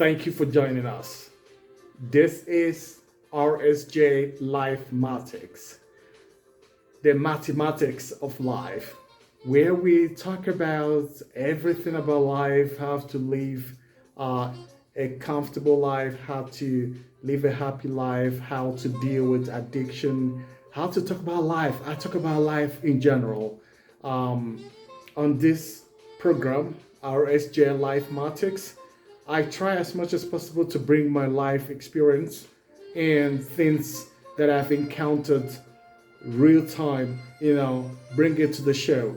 Thank you for joining us. This is RSJ Life Mathematics, the mathematics of life, where we talk about everything about life, how to live a comfortable life, how to live a happy life, how to deal with addiction, how to talk about life. I talk about life in general. Um, on this program, RSJ Life Mathematics, I try as much as possible to bring my life experience and things that I've encountered real time, bring it to the show.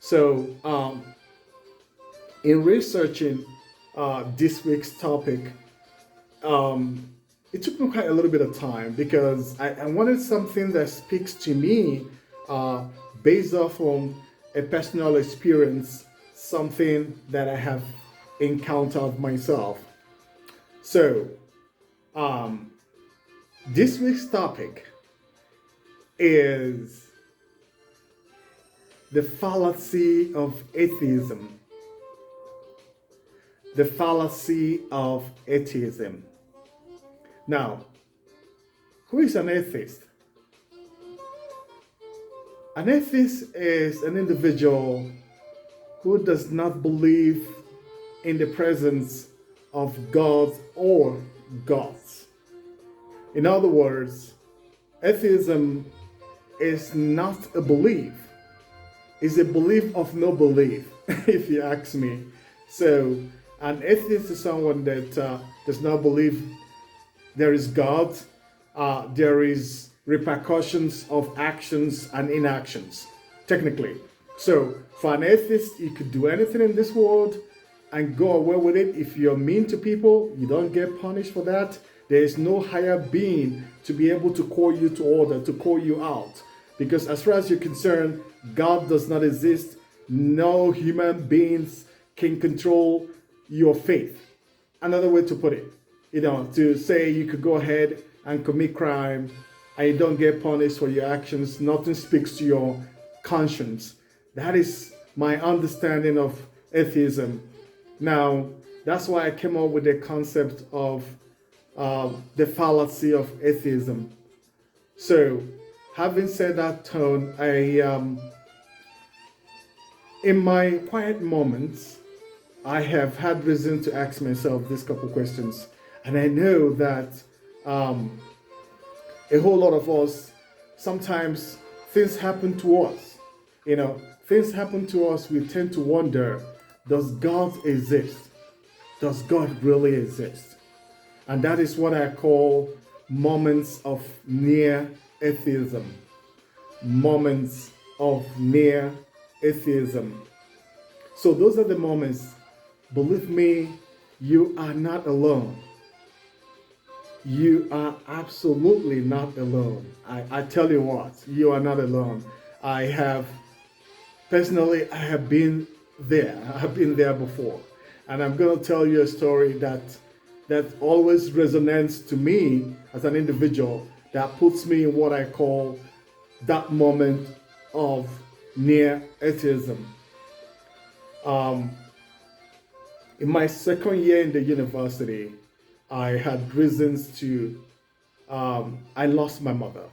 So, in researching this week's topic, um, it took me quite a little bit of time because I wanted something that speaks to me uh, based off on a personal experience, something that I have encountered myself. So, um, this week's topic is the fallacy of atheism. The fallacy of atheism. Now, who is an atheist? An atheist is an individual who does not believe in the presence of God or gods. In other words, atheism is not a belief, it's a belief of no belief, if you ask me. So, an atheist is someone that does not believe there is God, there is repercussions of actions and inactions, technically. So, for an atheist, you could do anything in this world and go away with it. If you're mean to people, you don't get punished for that. There is no higher being to be able to call you to order, to call you out. Because as far as you're concerned, God does not exist. No human beings can control your faith. Another way to put it, to say you could go ahead and commit crime and you don't get punished for your actions, nothing speaks to your conscience. That is my understanding of atheism. Now, that's why I came up with the concept of the fallacy of atheism. So, having said that tone, in my quiet moments, I have had reason to ask myself these couple questions, and I know that a whole lot of us, sometimes things happen to us. Things happen to us. We tend to wonder: does God exist? Does God really exist? And that is what I call moments of near atheism. Moments of near atheism. So those are the moments, believe me, you are not alone. You are absolutely not alone. I tell you what, you are not alone. I have been there. I have been there before. And I'm going to tell you a story that always resonates to me as an individual, that puts me in what I call that moment of near atheism. In my second year in the university, I had reasons to, I lost my mother,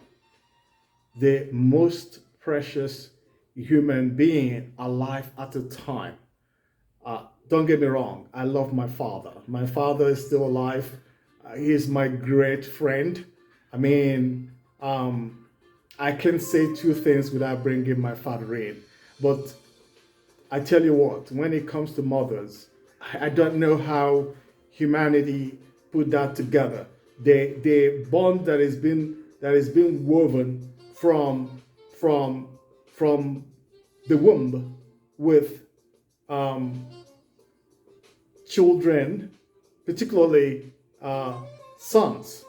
the most precious human being alive at the time. Don't get me wrong, I love my father. My father is still alive. He is my great friend. I mean, I can say two things without bringing my father in. But I tell you what, when it comes to mothers, I don't know how humanity put that together. The bond that has been woven from the womb with children, particularly sons.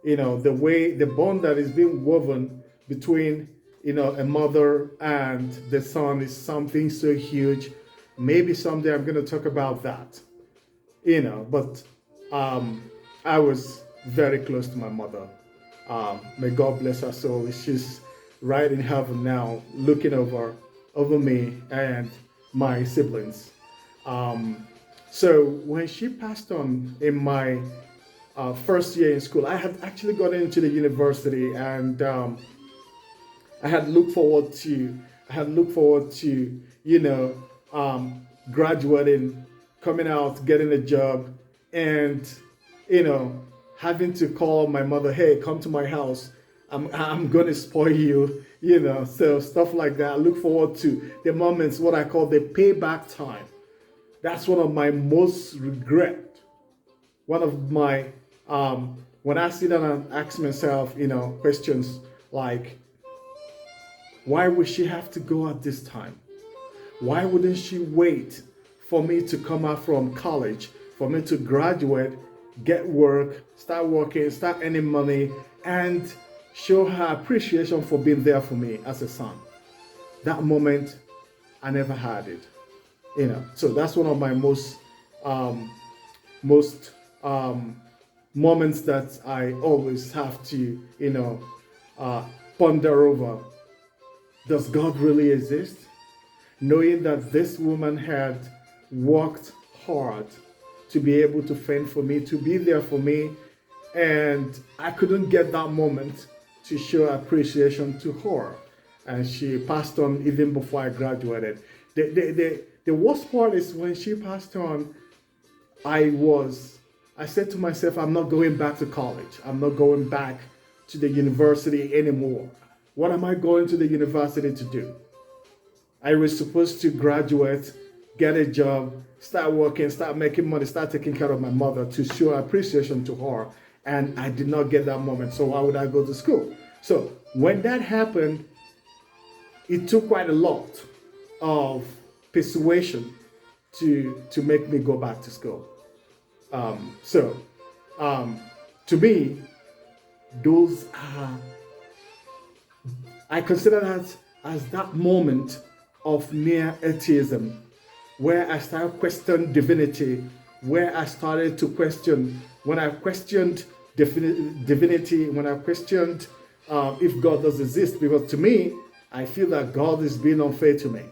The bond that is being woven between a mother and the son is something so huge. Maybe someday I'm going to talk about that. But I was very close to my mother. May God bless her soul. She's right in heaven now, looking over me and my siblings. So when she passed on in my first year in school, I had actually got into the university, and I had looked forward to, you know, graduating, coming out, getting a job, and, you know, having to call my mother, hey, come to my house. I'm going to spoil you, so stuff like that. I look forward to the moments, what I call the payback time. That's one of my most regret. One of my, when I sit down and ask myself, questions like, why would she have to go at this time? Why wouldn't she wait for me to come out from college, for me to graduate, get work, start working, start earning money, and show her appreciation for being there for me as a son? That moment, I never had it. So that's one of my most moments that I always have to, ponder over. Does God really exist? Knowing that this woman had worked hard to be able to fend for me, to be there for me, and I couldn't get that moment to show appreciation to her. And she passed on even before I graduated. The worst part is when she passed on, I said to myself, I'm not going back to college. I'm not going back to the university anymore. What am I going to the university to do? I was supposed to graduate, get a job, start working, start making money, start taking care of my mother to show appreciation to her. And I did not get that moment. So why would I go to school? So when that happened, it took quite a lot of persuasion to make me go back to school. To me, those are, I consider that as that moment of near atheism, where I started questioning divinity, where I started to question, when I questioned divinity, when I questioned if God does exist, because to me, I feel that God is being unfair to me.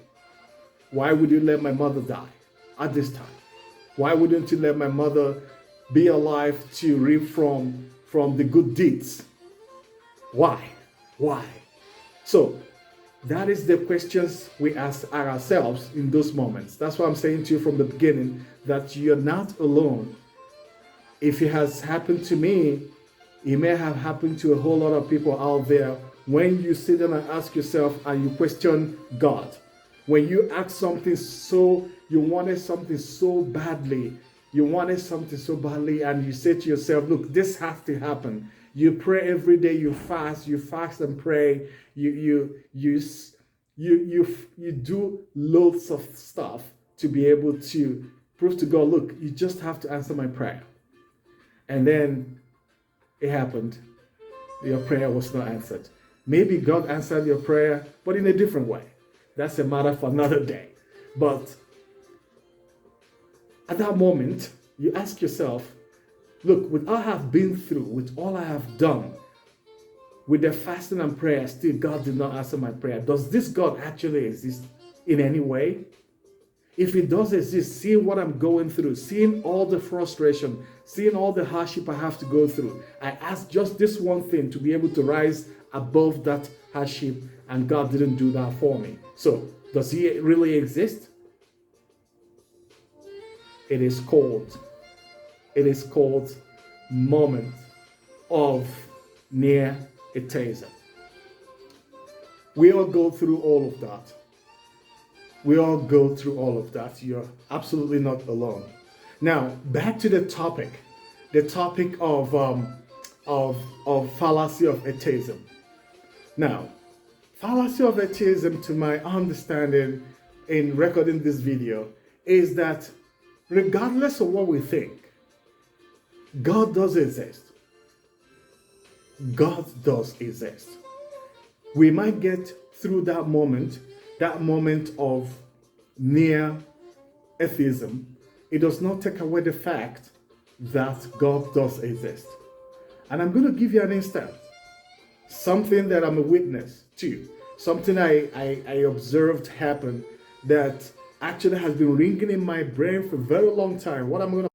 Why would you let my mother die at this time? Why wouldn't you let my mother be alive to reap from the good deeds? Why? So that is the questions we ask ourselves in those moments. That's why I'm saying to you from the beginning that you're not alone. If it has happened to me, it may have happened to a whole lot of people out there. When you sit down and ask yourself and you question God, when you ask something you wanted something so badly, and you say to yourself, look, this has to happen. You pray every day, you fast and pray, you do loads of stuff to be able to prove to God, look, you just have to answer my prayer. And then it happened. Your prayer was not answered. Maybe God answered your prayer, but in a different way. That's a matter for another day. But at that moment, you ask yourself, look, with all I have been through, with all I have done, with the fasting and prayer, still God did not answer my prayer. Does this God actually exist in any way? If it does exist, seeing what I'm going through, seeing all the frustration, seeing all the hardship I have to go through, I ask just this one thing, to be able to rise above that hardship, and God didn't do that for me. So, does He really exist? It is called moment of near atheism. We all go through all of that. You're absolutely not alone. Now, back to the topic of fallacy of atheism. Now, fallacy of atheism, to my understanding in recording this video, is that regardless of what we think, God does exist. God does exist. We might get through that moment of near atheism. It does not take away the fact that God does exist. And I'm going to give you an instance. Something that I'm a witness to. Something I observed happen that actually has been ringing in my brain for a very long time. What I'm going to